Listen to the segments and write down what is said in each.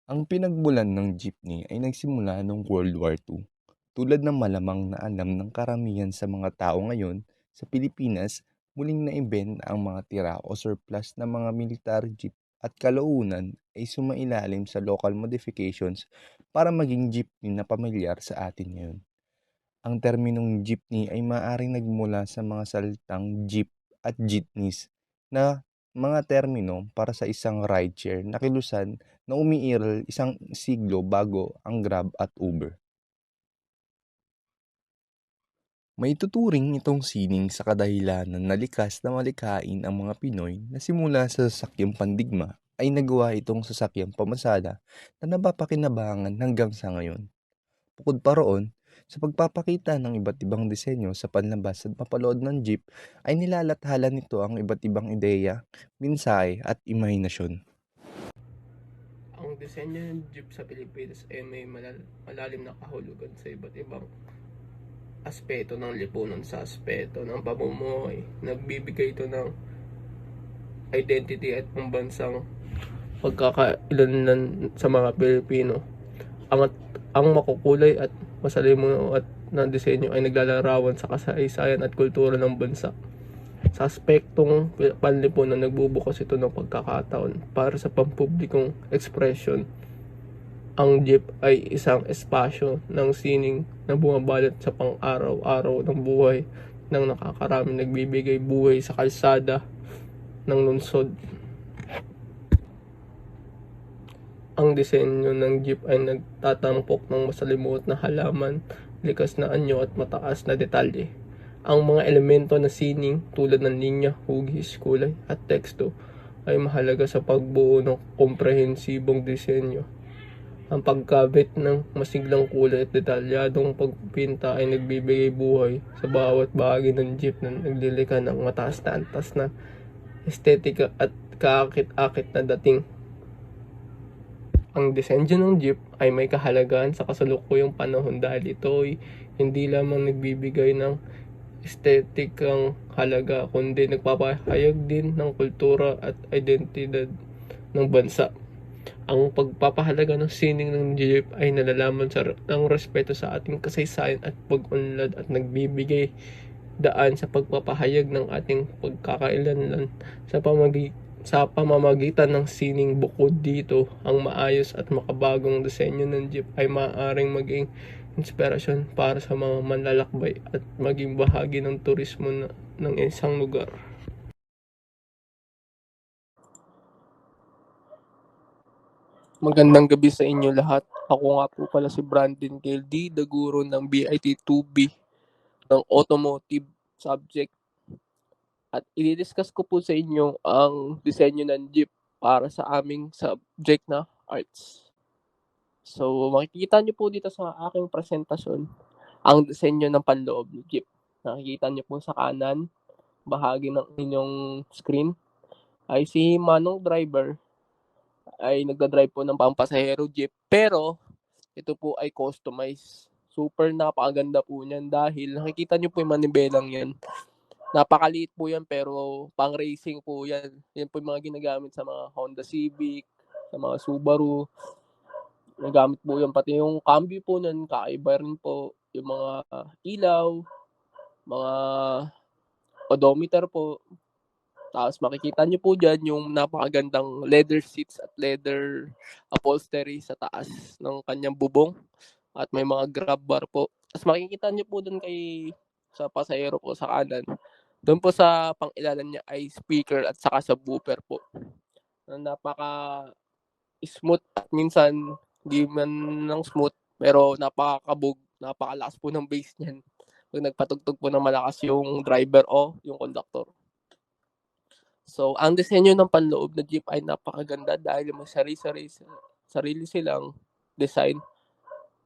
Ang pinagmulan ng jeepney ay nagsimula noong World War II. Tulad ng malamang na alam ng karamihan sa mga tao ngayon, sa Pilipinas, muling naimbenta ang mga tira o surplus na mga military jeep at kalaunan ay sumailalim sa local modifications para maging jeepney na pamilyar sa atin ngayon. Ang terminong jeepney ay maaaring nagmula sa mga salitang jeep at jeepneys na mga termino para sa isang rideshare na kilusan na umiiral isang siglo bago ang Grab at Uber. Maituturing itong sining sa kadahilanan na likas na malikain ang mga Pinoy na simula sa sasakyang pandigma ay nagawa itong sasakyang pamasada na napapakinabangan hanggang sa ngayon. Bukod pa roon, sa pagpapakita ng iba't ibang disenyo sa panlabas at mapalood ng jeep ay nilalathala nito ang iba't ibang ideya, mensahe at imahinasyon. Ang disenyo ng jeep sa Pilipinas ay may malalim na kahulugan sa iba't ibang aspeto ng lipunan sa aspeto ng pamumuhay. Nagbibigay ito ng identity at pambansang pagkakailanlan sa mga Pilipino. Ang, ang makukulay at masalimuot at na disenyo ay naglalarawan sa kasaysayan at kultura ng bansa. Sa aspektong panlipunan, nagbubukas ito ng pagkakataon para sa pampublikong ekspresyon. Ang jeep ay isang espasyo ng sining na bumabalot sa pang-araw-araw ng buhay ng nakakaraming nagbibigay buhay sa kalsada ng lungsod. Ang disenyo ng jeep ay nagtatampok ng masalimuot na halaman, likas na anyo at mataas na detalye. Ang mga elemento na sining tulad ng linya, hugis, kulay at teksto ay mahalaga sa pagbuo ng komprehensibong disenyo. Ang pagkabit ng masiglang kulay at detalyadong pagpinta ay nagbibigay buhay sa bawat bahagi ng jeep na naglilika ng mataas na antas na estetika at kaakit-akit na dating. Ang disenyo ng jeep ay may kahalagahan sa kasalukuyang panahon dahil ito ay hindi lamang nagbibigay ng estetikang halaga kundi nagpapahayag din ng kultura at identidad ng bansa. Ang pagpapahalaga ng sining ng jeep ay nalalaman ng respeto sa ating kasaysayan at pag-unlad at nagbibigay daan sa pagpapahayag ng ating pagkakailanlan sa pamamagitan ng sining. Bukod dito, ang maayos at makabagong disenyo ng jeep ay maaaring maging inspirasyon para sa mga manlalakbay at maging bahagi ng turismo ng isang lugar. Magandang gabi sa inyo lahat. Ako nga po pala si Brandon KLD, the guro ng BIT 2B ng Automotive Subject. At i-discuss ko po sa inyo ang disenyo ng jeep para sa aming subject na arts. So, makikita nyo po dito sa aking presentasyon ang disenyo ng panloob ng jeep. Nakikita nyo po sa kanan, bahagi ng inyong screen, ay si Manong driver ay nagdadrive po ng pampasahero jeep. Pero, ito po ay customized. Super napakaganda po niyan dahil nakikita nyo po yung manibelang yan. Napakaliit po yan pero pang racing po yan. Yan po yung mga ginagamit sa mga Honda Civic, sa mga Subaru. Nagamit po yan pati yung cambio po nun, kakaiba rin po. Yung mga ilaw, mga odometer po. Tapos makikita nyo po dyan yung napakagandang leather seats at leather upholstery sa taas ng kanyang bubong. At may mga grab bar po. Tapos makikita nyo po dun sa pasahero po sa kanan. Doon po sa pang-ilalan niya ay speaker at saka subwoofer po. Napaka smooth at minsan di man ng smooth pero napakakabog, napakalakas po ng bass niyan. Pag nagpatugtog po ng malakas yung driver o yung conductor. So, ang disenyo ng panloob na jeep ay napakaganda dahil may sarili silang design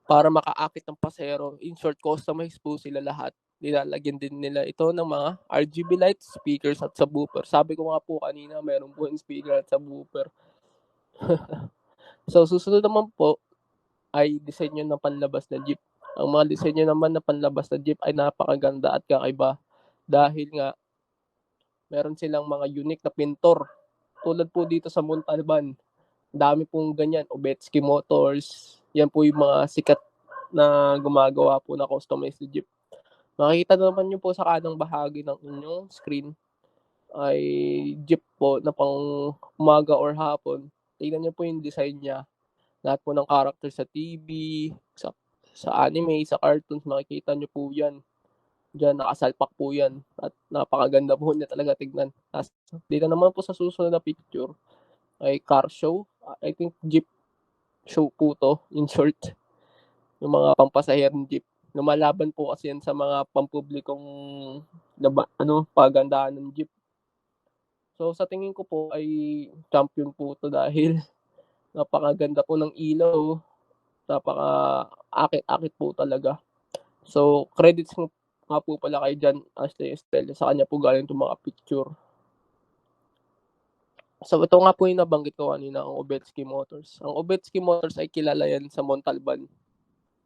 para makaakit ng pasahero. In short, customize po sila lahat. Nilalagyan din nila ito ng mga RGB lights, speakers at subwoofer. Sabi ko nga po kanina, meron po yung speaker at subwoofer. So, susunod naman po ay disenyo ng panlabas na jeep. Ang mga disenyo naman na panlabas na jeep ay napakaganda at kakaiba dahil nga meron silang mga unique na pintor. Tulad po dito sa Montalban, Dami pong ganyan, Obetski Motors. Yan po yung mga sikat na gumagawa po na customized jeep. Makikita naman niyo po sa kanang bahagi ng inyong screen ay jeep po na pang umaga or hapon. Tingnan niyo po yung design niya. Lahat po ng character sa TV, sa anime, sa cartoons, makikita niyo po yan. Diyan, nakasalpak po yan. At napakaganda po niya talaga tignan. Tapos, dito naman po sa susunod na picture ay car show. I think jeep show po to, in short. Yung mga pampasaherong jeep. Lumalaban po kasi yan sa mga pampublikong pagandahan ng jeep. So sa tingin ko po ay champion po to dahil napakaganda po ng ilaw, napaka-akit-akit po talaga. So credits nga po pala kay John Ashley Estelle, sa kanya po galing itong mga picture. So ito nga po yung nabanggit ko kanina, ang Obetski Motors. Ang Obetski Motors ay kilala yan sa Montalban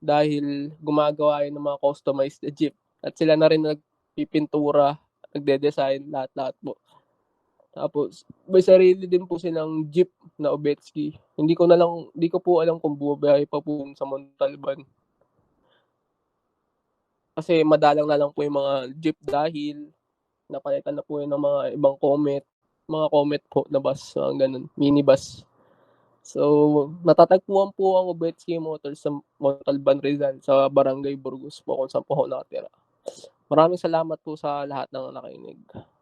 dahil gumagawa yan ng mga customized jeep. At sila na rin nagpipintura, nagde-design, lahat-lahat po. Tapos, may sarili din po silang jeep na Obetski. Hindi ko po alam kung bumabiyahe pa po sa Montalban. Kasi madalang na lang po yung mga jeep dahil napalitan na po yun ng mga ibang mga Comet po na bus, ganun, minibus. So, natatagpuan po ang Obetski Motors sa Montalban, Rizal, sa Barangay Burgos po kung saan po ako nakatira. Maraming salamat po sa lahat ng nakinig.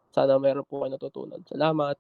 Sana meron po kayo natutunan. Salamat.